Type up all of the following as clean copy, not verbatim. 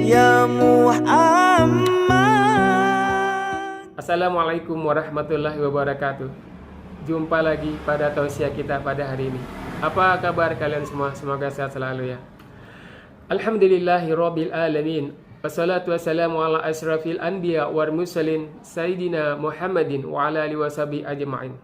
ya Muhammad. Assalamualaikum warahmatullahi wabarakatuh. Jumpa lagi pada tausiah kita pada hari ini. Apa kabar kalian semua? Semoga sehat selalu ya. Alhamdulillahi rabbil alamin. Wassalatu wassalamu ala asrafil anbiya wal mursalin Sayyidina Muhammadin wa ala alihi washabihi ajma'in.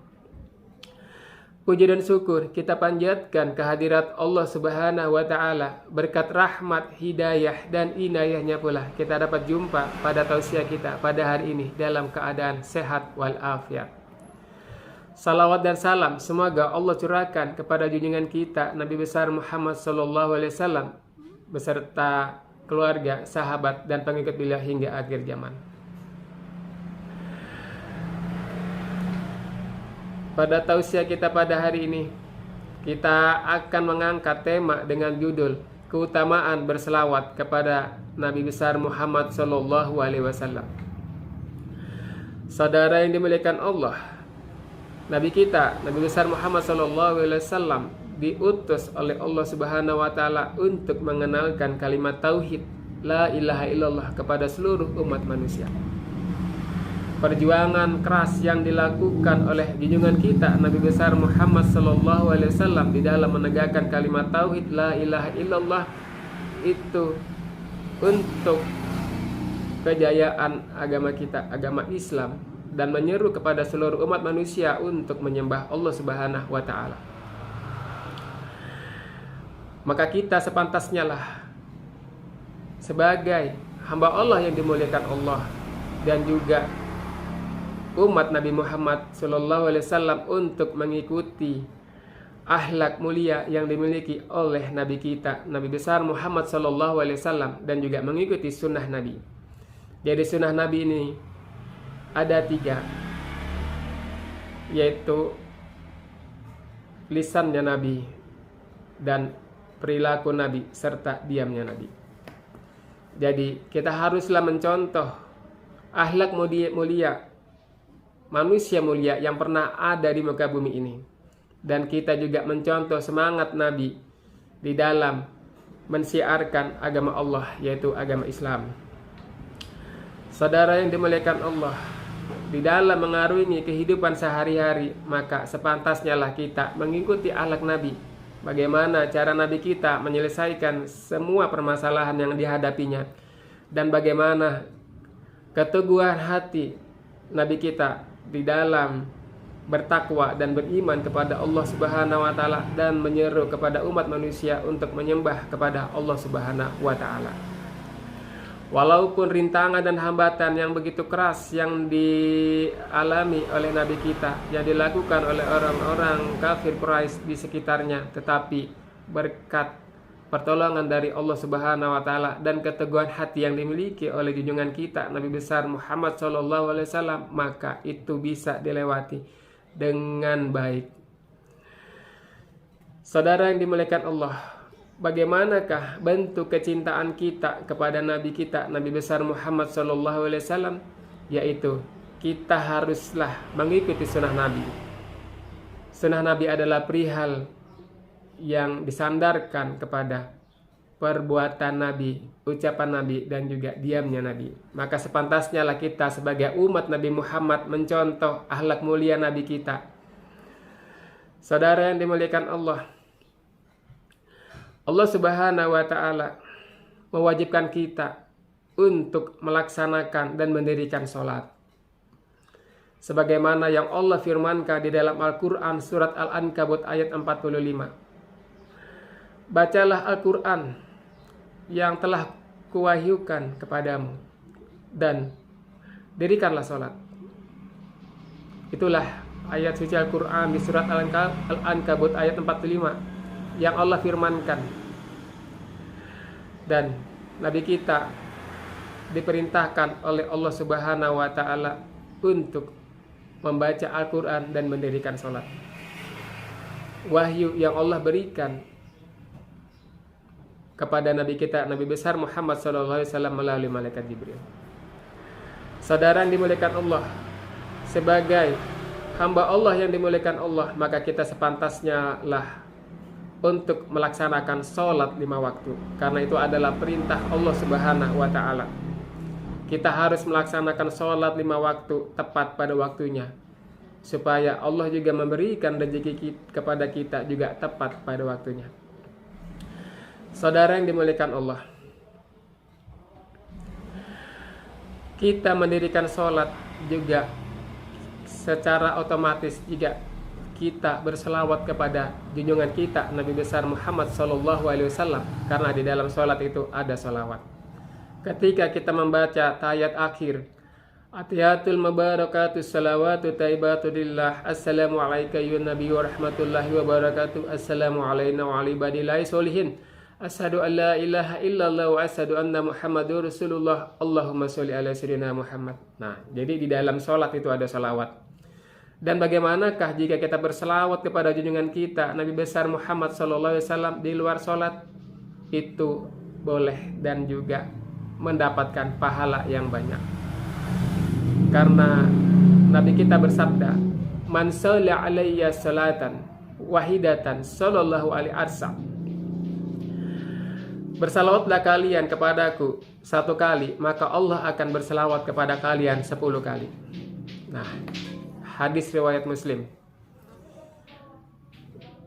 Puji dan syukur kita panjatkan kehadirat Allah Subhanahu wa taala. Berkat rahmat, hidayah dan inayahnya pula kita dapat jumpa pada tausiah kita pada hari ini dalam keadaan sehat walafiat. Salawat dan salam semoga Allah curahkan kepada junjungan kita Nabi besar Muhammad sallallahu alaihi wasallam beserta keluarga, sahabat dan pengikut beliau hingga akhir zaman. Pada tausiah kita pada hari ini, kita akan mengangkat tema dengan judul keutamaan berselawat kepada Nabi besar Muhammad sallallahu alaihi wasallam. Saudara yang dimuliakan Allah, Nabi kita, Nabi besar Muhammad sallallahu alaihi wasallam diutus oleh Allah Subhanahu wa taala untuk mengenalkan kalimat tauhid la ilaha illallah kepada seluruh umat manusia. Perjuangan keras yang dilakukan oleh junjungan kita Nabi besar Muhammad sallallahu alaihi wasallam di dalam menegakkan kalimat tauhid la ilaha illallah itu untuk kejayaan agama kita, agama Islam, dan menyeru kepada seluruh umat manusia untuk menyembah Allah Subhanahu wa taala. Maka kita sepantasnya lah sebagai hamba Allah yang dimuliakan Allah dan juga umat Nabi Muhammad sallallahu alaihi wasallam untuk mengikuti akhlak mulia yang dimiliki oleh Nabi kita Nabi besar Muhammad sallallahu alaihi wasallam dan juga mengikuti sunnah Nabi. Jadi sunnah Nabi ini ada 3, yaitu lisannya Nabi dan perilaku Nabi serta diamnya Nabi. Jadi kita haruslah mencontoh akhlak mulia, manusia mulia yang pernah ada di muka bumi ini. Dan kita juga mencontoh semangat Nabi di dalam mensiarkan agama Allah, yaitu agama Islam. Saudara yang dimuliakan Allah, di dalam mengarungi kehidupan sehari-hari, maka sepantasnya lah kita mengikuti akhlak Nabi. Bagaimana cara Nabi kita menyelesaikan semua permasalahan yang dihadapinya, dan bagaimana keteguhan hati Nabi kita di dalam bertakwa dan beriman kepada Allah Subhanahu wa taala dan menyeru kepada umat manusia untuk menyembah kepada Allah Subhanahu wa taala. Walaupun rintangan dan hambatan yang begitu keras yang dialami oleh Nabi kita, yang dilakukan oleh orang-orang kafir Quraisy di sekitarnya, tetapi berkat pertolongan dari Allah Subhanahu wa taala dan keteguhan hati yang dimiliki oleh junjungan kita Nabi besar Muhammad sallallahu alaihi wasallam, maka itu bisa dilewati dengan baik. Saudara yang dimuliakan Allah, bagaimanakah bentuk kecintaan kita kepada Nabi kita Nabi besar Muhammad sallallahu alaihi wasallam? Yaitu kita haruslah mengikuti sunnah Nabi. Sunnah Nabi adalah perihal yang disandarkan kepada perbuatan Nabi, ucapan Nabi, dan juga diamnya Nabi. Maka sepantasnya lah kita sebagai umat Nabi Muhammad mencontoh akhlak mulia Nabi kita. Saudara yang dimuliakan Allah, Allah Subhanahu wa taala mewajibkan kita untuk melaksanakan dan mendirikan sholat. Sebagaimana yang Allah firmankan di dalam Al-Quran surat Al-Ankabut ayat 45. Bacalah Al-Quran yang telah kuwahyukan kepadamu dan dirikanlah sholat. Itulah ayat suci Al-Quran di surat Al-Ankabut ayat 45 yang Allah firmankan. Dan Nabi kita diperintahkan oleh Allah Subhanahu wa taala untuk membaca Al-Quran dan mendirikan sholat. Wahyu yang Allah berikan kepada Nabi kita Nabi besar Muhammad sallallahu alaihi wasallam melalui malaikat Jibril. Saudara yang dimuliakan Allah, sebagai hamba Allah yang dimuliakan Allah, maka kita sepantasnya lah untuk melaksanakan sholat 5 waktu, karena itu adalah perintah Allah Subhanahu wa Ta'ala. Kita harus melaksanakan sholat 5 waktu tepat pada waktunya, supaya Allah juga memberikan rezeki kepada kita juga tepat pada waktunya. Saudara yang dimuliakan Allah, kita mendirikan sholat juga secara otomatis juga kita berselawat kepada junjungan kita Nabi besar Muhammad SAW, karena di dalam sholat itu ada salawat. Ketika kita membaca tayat akhir, Atiyatul mubarakatuh salawatu taibatu lillah, assalamu alayka ya nabi wa rahmatullahi wa barakatuh, assalamu alayna wa ala ibadillahi sholihin, asyhadu an la ilaha illallah wa asyhadu anna muhammadur rasulullah, Allahumma sholli ala sayyidina Muhammad. Nah, jadi di dalam sholat itu ada salawat. Dan bagaimanakah jika kita berselawat kepada junjungan kita Nabi besar Muhammad SAW di luar sholat? Itu boleh dan juga mendapatkan pahala yang banyak. Karena Nabi kita bersabda, man shalla alayya salatan wahidatan sallallahu alaihi arsa. Bersalawatlah kalian kepadaku 1 kali, maka Allah akan bersalawat kepada kalian 10 kali. Nah, hadis riwayat Muslim.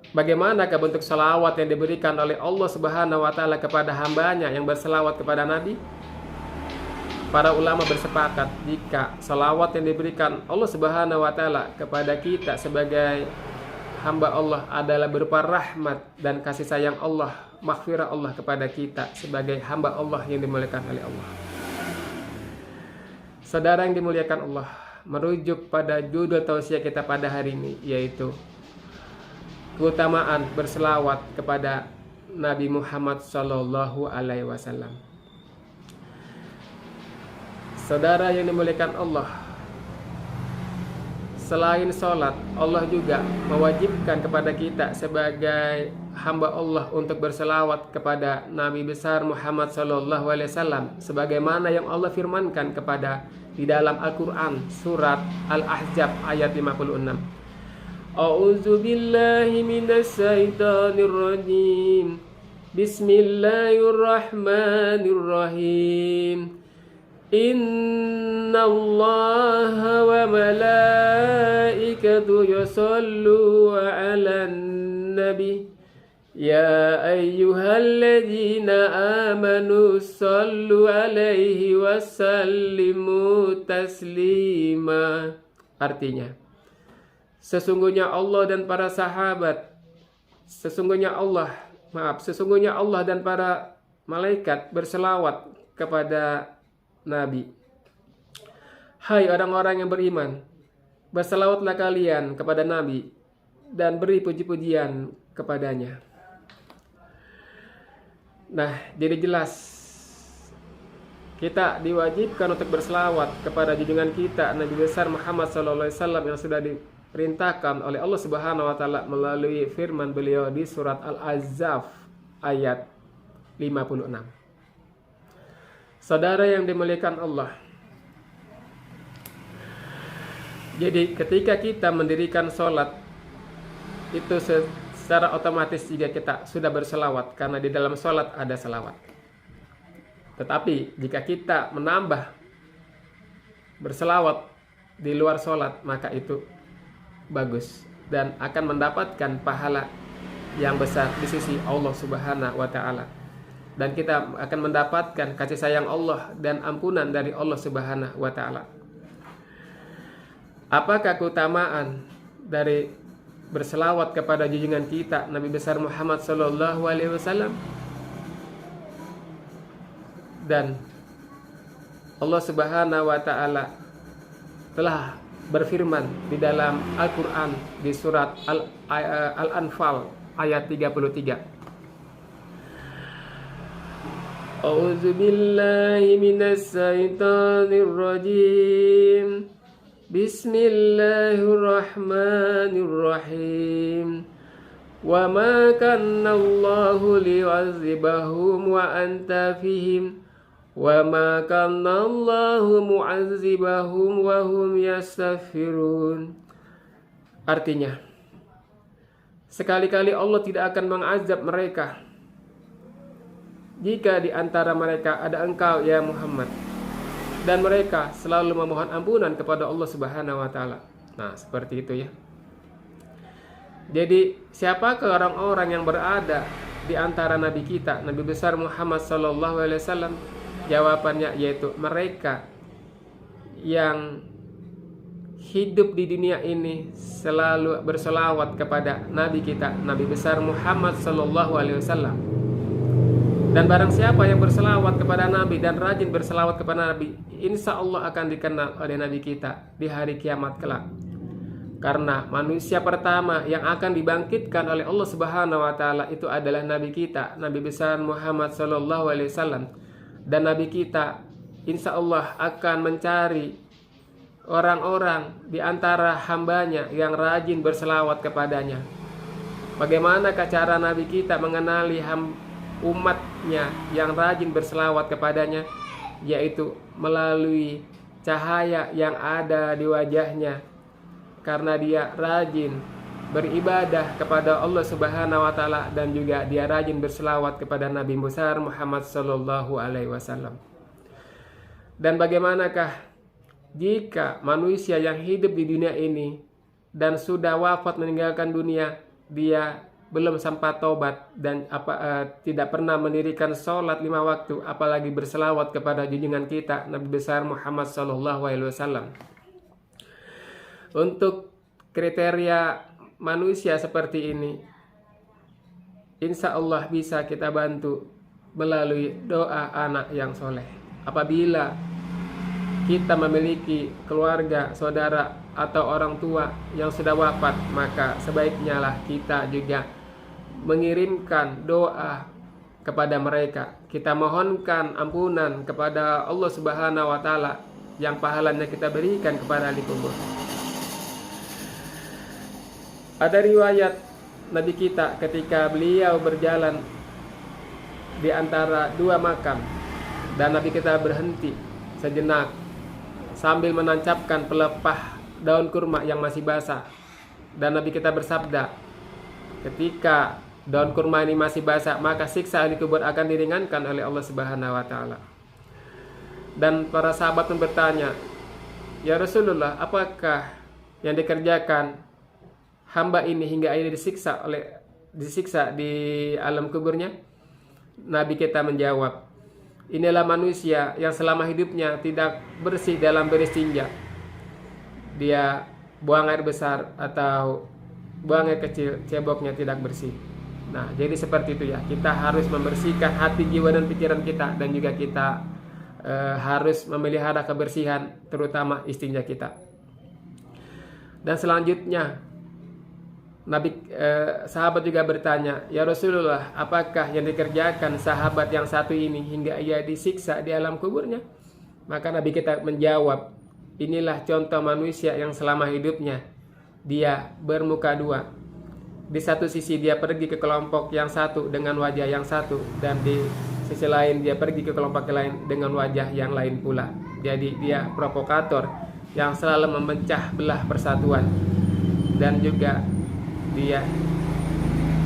Bagaimanakah bentuk salawat yang diberikan oleh Allah Subhanahu wa Ta'ala kepada hambanya yang bersalawat kepada Nabi? Para ulama bersepakat jika salawat yang diberikan Allah Subhanahu wa Ta'ala kepada kita sebagai hamba Allah adalah berupa rahmat dan kasih sayang Allah, maghfirah Allah kepada kita sebagai hamba Allah yang dimuliakan oleh Allah. Saudara yang dimuliakan Allah, merujuk pada judul tausiah kita pada hari ini, yaitu keutamaan berselawat kepada Nabi Muhammad Sallallahu Alaihi Wasallam. Saudara yang dimuliakan Allah, selain sholat, Allah juga mewajibkan kepada kita sebagai hamba Allah untuk berselawat kepada Nabi besar Muhammad Sallallahu Alaihi Wasallam, sebagaimana yang Allah firmankan kepada di dalam Al-Quran surat Al-Ahzab ayat 56. A'udzu billahi minasy syaithanir rajim. Bismillahirrahmanirrahim. Innallaha wa malaikatahu yusallu 'alan nabi. Ya ayyuhalladzina amanu sallu 'alaihi wa sallimu taslima. Artinya, sesungguhnya Allah dan para sahabat, sesungguhnya Allah dan para malaikat berselawat kepada Nabi. Hai orang-orang yang beriman, berselawatlah kalian kepada Nabi dan beri puji-pujian kepadanya. Nah, jadi jelas kita diwajibkan untuk berselawat kepada junjungan kita Nabi besar Muhammad SAW yang sudah diperintahkan oleh Allah Subhanahu wa Ta'ala melalui firman beliau di surat Al-Ahzab ayat 56. Saudara yang dimuliakan Allah, jadi ketika kita mendirikan sholat itu secara otomatis juga kita sudah berselawat, karena di dalam sholat ada selawat. Tetapi jika kita menambah berselawat di luar sholat, maka itu bagus dan akan mendapatkan pahala yang besar di sisi Allah Subhanahu wa Ta'ala. Dan kita akan mendapatkan kasih sayang Allah dan ampunan dari Allah Subhanahu wa Ta'ala. Apakah keutamaan dari berselawat kepada junjungan kita Nabi besar Muhammad Sallallahu Alaihi Wasallam? Dan Allah Subhanahu wa Ta'ala telah berfirman di dalam Al-Quran di surat Al-Anfal ayat 33. A'udzu billahi minasy syaithanir rajim. Bismillahirrahmanirrahim. Wa ma kana Allahu liyu'adzibahum wa anta fihim wa ma kana Allahu mu'adzibahum wa hum yastaghfirun. Artinya, Sekali-kali Allah tidak akan mengazab mereka jika di antara mereka ada engkau ya Muhammad, dan mereka selalu memohon ampunan kepada Allah Subhanahu wa taala. Nah, seperti itu ya. Jadi, siapakah orang-orang yang berada di antara nabi kita, Nabi besar Muhammad sallallahu alaihi wasallam? Jawabannya yaitu mereka yang hidup di dunia ini selalu berselawat kepada nabi kita, Nabi besar Muhammad sallallahu alaihi wasallam. Dan barang siapa yang berselawat kepada Nabi dan rajin berselawat kepada Nabi, insya Allah akan dikenal oleh Nabi kita di hari kiamat kelak. Karena manusia pertama yang akan dibangkitkan oleh Allah Subhanahu wa taala itu adalah Nabi kita, Nabi besar Muhammad sallallahu alaihi wasallam. Dan Nabi kita insya Allah akan mencari orang-orang di antara hambanya yang rajin berselawat kepadanya. Bagaimanakah cara Nabi kita mengenali umatnya yang rajin berselawat kepadanya? Yaitu melalui cahaya yang ada di wajahnya, karena dia rajin beribadah kepada Allah Subhanahu wa taala dan juga dia rajin berselawat kepada Nabi besar Muhammad sallallahu alaihi wasallam. Dan bagaimanakah jika manusia yang hidup di dunia ini dan sudah wafat meninggalkan dunia, dia belum sempat tobat dan tidak pernah mendirikan sholat 5 waktu, apalagi berselawat kepada junjungan kita Nabi besar Muhammad sallallahu alaihi wasallam. Untuk kriteria manusia seperti ini, insya Allah bisa kita bantu melalui doa anak yang soleh. Apabila kita memiliki keluarga, saudara, atau orang tua yang sudah wafat, maka sebaiknya lah kita juga mengirimkan doa kepada mereka. Kita mohonkan ampunan kepada Allah Subhanahu wa taala yang pahalanya kita berikan kepada ahli kubur. Ada riwayat Nabi kita ketika beliau berjalan di antara 2 makam, dan Nabi kita berhenti sejenak sambil menancapkan pelepah daun kurma yang masih basah. Dan Nabi kita bersabda, ketika daun kurma ini masih basah, maka siksa ahli kubur akan diringankan oleh Allah Subhanahu wa taala. Dan para sahabat pun bertanya, ya Rasulullah, apakah yang dikerjakan hamba ini hingga akhirnya disiksa di alam kuburnya? Nabi kita menjawab, inilah manusia yang selama hidupnya tidak bersih dalam beristinja. Dia buang air besar atau buang air kecil, ceboknya tidak bersih. Nah, jadi seperti itu ya. Kita harus membersihkan hati, jiwa, dan pikiran kita, dan juga kita harus memelihara kebersihan, terutama istinja kita. Dan selanjutnya sahabat juga bertanya, ya Rasulullah, apakah yang dikerjakan sahabat yang satu ini hingga ia disiksa di alam kuburnya? Maka Nabi kita menjawab, inilah contoh manusia yang selama hidupnya dia bermuka 2. Di satu sisi dia pergi ke kelompok yang satu dengan wajah yang satu, dan di sisi lain dia pergi ke kelompok lain dengan wajah yang lain pula. Jadi dia provokator yang selalu memecah belah persatuan, dan juga dia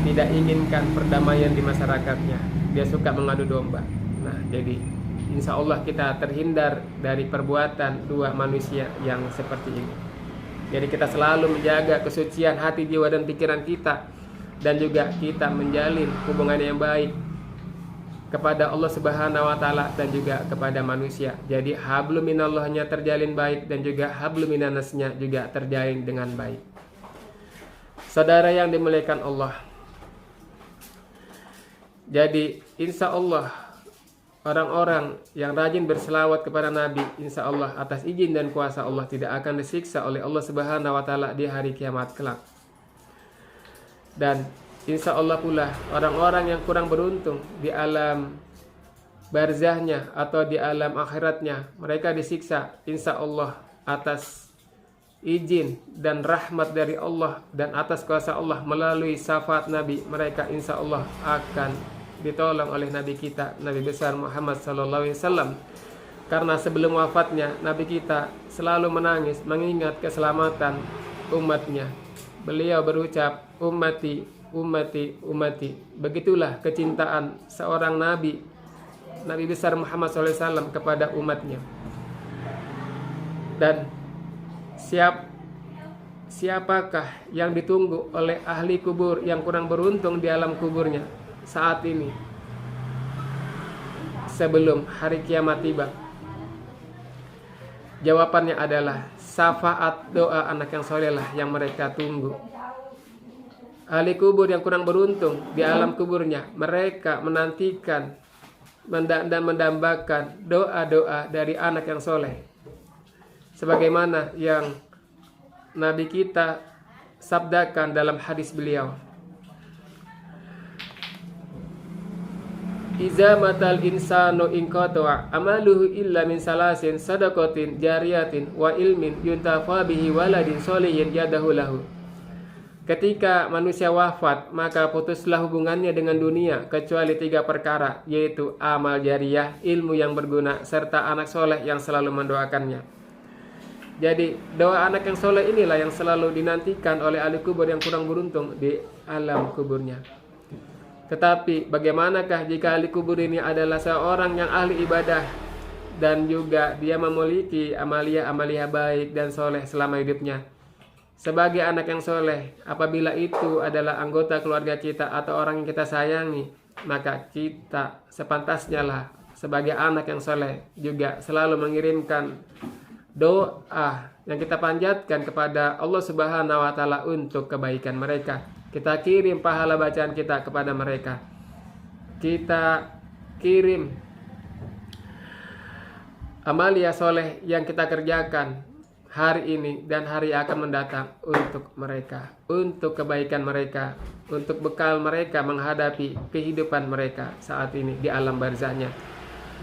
tidak inginkan perdamaian di masyarakatnya. Dia suka mengadu domba. Nah, jadi insya Allah kita terhindar dari perbuatan 2 manusia yang seperti ini. Jadi kita selalu menjaga kesucian hati, jiwa, dan pikiran kita, dan juga kita menjalin hubungan yang baik kepada Allah Subhanahu wa taala dan juga kepada manusia. Jadi hablum minallahnya terjalin baik, dan juga hablum minannasnya juga terjalin dengan baik. Saudara yang dimuliakan Allah, jadi insya Allah orang-orang yang rajin berselawat kepada Nabi, insya Allah atas izin dan kuasa Allah tidak akan disiksa oleh Allah Subhanahu wa taala di hari kiamat kelak. Dan insya Allah pula orang-orang yang kurang beruntung di alam barzahnya atau di alam akhiratnya, mereka disiksa insya Allah atas izin dan rahmat dari Allah dan atas kuasa Allah melalui syafaat Nabi. Mereka insya Allah akan ditolong oleh Nabi kita, Nabi besar Muhammad sallallahu alaihi wasallam. Karena sebelum wafatnya Nabi kita selalu menangis mengingat keselamatan umatnya. Beliau berucap, ummati ummati ummati. Begitulah kecintaan seorang nabi, Nabi besar Muhammad SAW kepada umatnya. Dan siapakah yang ditunggu oleh ahli kubur yang kurang beruntung di alam kuburnya saat ini sebelum hari kiamat tiba? Jawabannya adalah syafaat doa anak yang soleh lah yang mereka tunggu. Ahli kubur yang kurang beruntung di alam kuburnya, mereka menantikan dan mendambakan doa-doa dari anak yang soleh. Sebagaimana yang Nabi kita sabdakan dalam hadis beliau, Iza matal insanu inqata'a amaluhu illa min salasin sadaqatin jariyatin wa ilmin yuntafa bihi waladin sholihin yadahu lahu. Ketika manusia wafat, maka putuslah hubungannya dengan dunia kecuali 3 perkara, yaitu amal jariyah, ilmu yang berguna, serta anak soleh yang selalu mendoakannya. Jadi doa anak yang soleh inilah yang selalu dinantikan oleh ahli kubur yang kurang beruntung di alam kuburnya. Tetapi bagaimanakah jika ahli kubur ini adalah seorang yang ahli ibadah dan juga dia memiliki amalia baik dan soleh selama hidupnya? Sebagai anak yang soleh, apabila itu adalah anggota keluarga kita atau orang yang kita sayangi, maka kita sepantasnya lah sebagai anak yang soleh juga selalu mengirimkan doa yang kita panjatkan kepada Allah Subhanahu wa Ta'ala untuk kebaikan mereka. Kita kirim pahala bacaan kita kepada mereka. Kita kirim amalia soleh yang kita kerjakan hari ini dan hari akan mendatang untuk mereka, untuk kebaikan mereka, untuk bekal mereka menghadapi kehidupan mereka saat ini di alam barzahnya.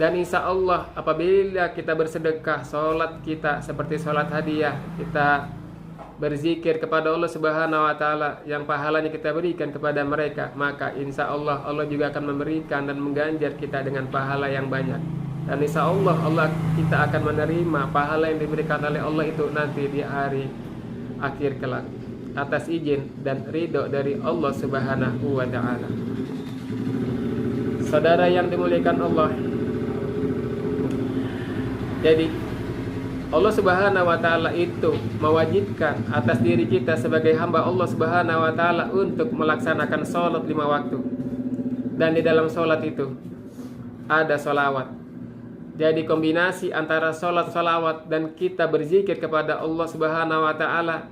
Dan insya Allah apabila kita bersedekah, sholat kita seperti sholat hadiah, kita berzikir kepada Allah Subhanahu wa Ta'ala yang pahalanya kita berikan kepada mereka, maka insya Allah Allah juga akan memberikan dan mengganjar kita dengan pahala yang banyak. Dan insya Allah kita akan menerima pahala yang diberikan oleh Allah itu nanti di hari akhir kelak atas izin dan ridho dari Allah Subhanahu wa Ta'ala. Saudara yang dimuliakan Allah, jadi Allah Subhanahu wa Ta'ala itu mewajibkan atas diri kita sebagai hamba Allah Subhanahu wa Ta'ala untuk melaksanakan sholat 5 waktu. Dan di dalam sholat itu ada sholawat. Jadi kombinasi antara sholat, sholawat dan kita berzikir kepada Allah Subhanahu wa Ta'ala,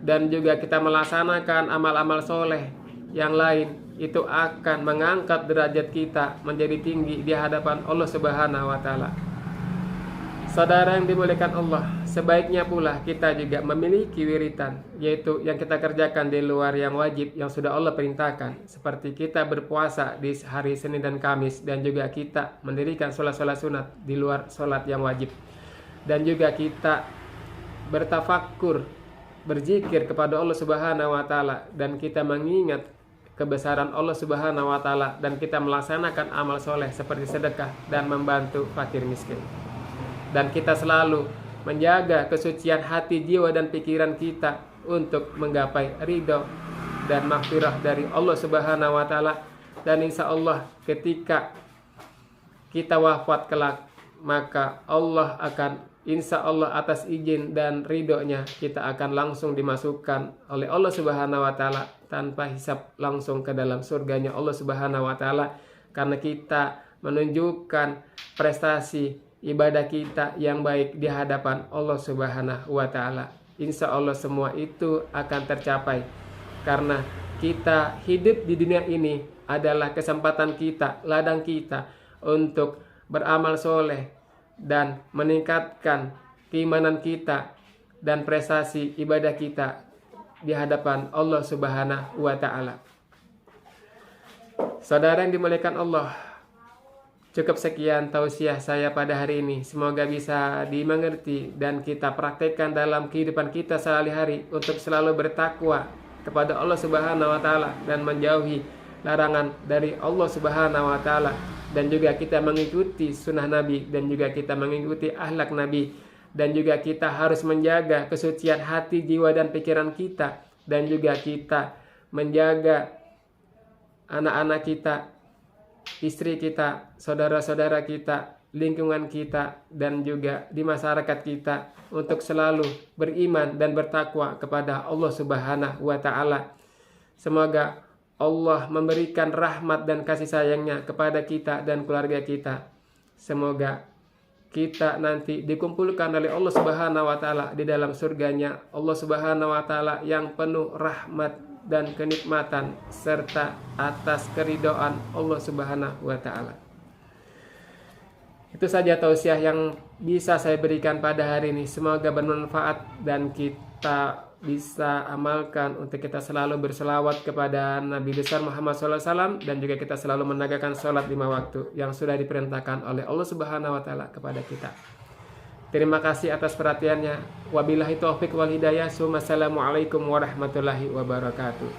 dan juga kita melaksanakan amal-amal soleh yang lain, itu akan mengangkat derajat kita menjadi tinggi di hadapan Allah Subhanahu wa Ta'ala. Saudara yang dimuliakan Allah, sebaiknya pula kita juga memiliki wiritan, yaitu yang kita kerjakan di luar yang wajib yang sudah Allah perintahkan, seperti kita berpuasa di hari Senin dan Kamis, dan juga kita mendirikan sholat-sholat sunat di luar sholat yang wajib, dan juga kita bertafakkur, berzikir kepada Allah Subhanahu wa Ta'ala, dan kita mengingat kebesaran Allah Subhanahu wa Ta'ala, dan kita melaksanakan amal soleh seperti sedekah dan membantu fakir miskin. Dan kita selalu menjaga kesucian hati, jiwa, dan pikiran kita untuk menggapai ridho dan maghfirah dari Allah Subhanahu wa Ta'ala. Dan insya Allah ketika kita wafat kelak, maka Allah akan, insya Allah atas izin dan ridhonya, kita akan langsung dimasukkan oleh Allah Subhanahu wa Ta'ala tanpa hisab langsung ke dalam surganya Allah Subhanahu wa Ta'ala, karena kita menunjukkan prestasi ibadah kita yang baik di hadapan Allah Subhanahu wa Ta'ala. Insya Allah semua itu akan tercapai, karena kita hidup di dunia ini adalah kesempatan kita, ladang kita untuk beramal soleh dan meningkatkan keimanan kita dan prestasi ibadah kita di hadapan Allah Subhanahu wa Ta'ala. Saudara yang dimuliakan Allah, cukup sekian tausiah saya pada hari ini. Semoga bisa dimengerti dan kita praktekkan dalam kehidupan kita sehari-hari untuk selalu bertakwa kepada Allah Subhanahu wa Ta'ala dan menjauhi larangan dari Allah Subhanahu wa Ta'ala, dan juga kita mengikuti sunnah Nabi, dan juga kita mengikuti akhlak Nabi, dan juga kita harus menjaga kesucian hati, jiwa, dan pikiran kita, dan juga kita menjaga anak-anak kita, istri kita, saudara-saudara kita, lingkungan kita, dan juga di masyarakat kita untuk selalu beriman dan bertakwa kepada Allah Subhanahu wa Ta'ala. Semoga Allah memberikan rahmat dan kasih sayangnya kepada kita dan keluarga kita. Semoga kita nanti dikumpulkan oleh Allah Subhanahu wa Ta'ala di dalam surganya Allah Subhanahu wa Ta'ala yang penuh rahmat dan kenikmatan serta atas keridhaan Allah Subhanahu wa Ta'ala. Itu saja tausiah yang bisa saya berikan pada hari ini. Semoga bermanfaat dan kita bisa amalkan untuk kita selalu berselawat kepada Nabi besar Muhammad SAW, dan juga kita selalu menegakkan sholat 5 waktu yang sudah diperintahkan oleh Allah Subhanahu wa Ta'ala kepada kita. Terima kasih atas perhatiannya. Wabillahi taufiq wal hidayah. Assalamualaikum warahmatullahi wabarakatuh.